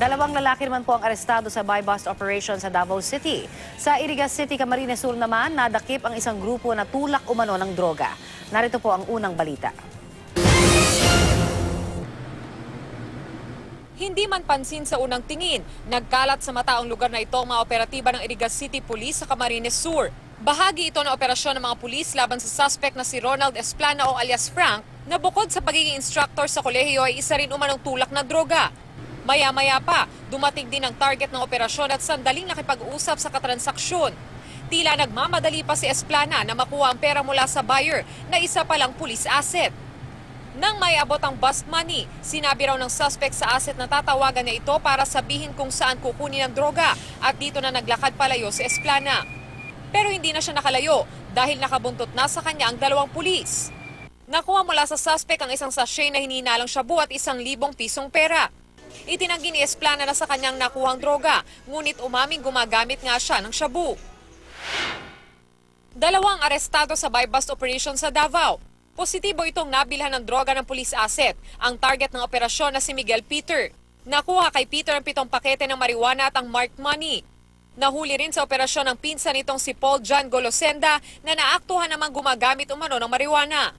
Dalawang lalaki naman po ang arestado sa buy-bust operation sa Davao City. Sa Irigas City, Camarines Sur naman, nadakip ang isang grupo na tulak umano ng droga. Narito po ang unang balita. Hindi man pansin sa unang tingin, nagkalat sa mata ang lugar na ito ang mga operatiba ng Irigas City Police sa Camarines Sur. Bahagi ito ng operasyon ng mga pulis laban sa suspect na si Ronald Esplana o alias Frank, na bukod sa pagiging instructor sa kolehiyo ay isa rin umanong tulak na droga. Maya-maya pa, dumating din ang target ng operasyon at sandaling nakipag-usap sa katransaksyon. Tila nagmamadali pa si Esplana na makuha ang pera mula sa buyer na isa palang police asset. Nang may abot ang bust money, sinabi raw ng suspect sa asset na tatawagan na ito para sabihin kung saan kukunin ang droga at dito na naglakad palayo si Esplana. Pero hindi na siya nakalayo dahil nakabuntot na sa kanya ang dalawang pulis. Nakuha mula sa suspect ang isang sachet na hininalang shabu at 1,000 pisong pera. Itinanggi ni Esplana na sa kanyang nakuhang droga, ngunit umaming gumagamit nga siya ng shabu. Dalawang arestado sa buy-bust operation sa Davao. Positibo itong nabilhan ng droga ng police asset, ang target ng operasyon na si Miguel Peter. Nakuha kay Peter ang 7 pakete ng marijuana at ang marked money. Nahuli rin sa operasyon ng pinsan nitong si Paul John Golosenda na naaktuhan namang gumagamit umano ng marijuana.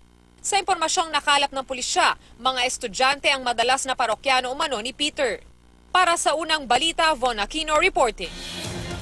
Sa impormasyong nakalap ng pulisya, mga estudyante ang madalas na parokyano umano ni Peter. Para sa unang balita, Von Aquino reporting.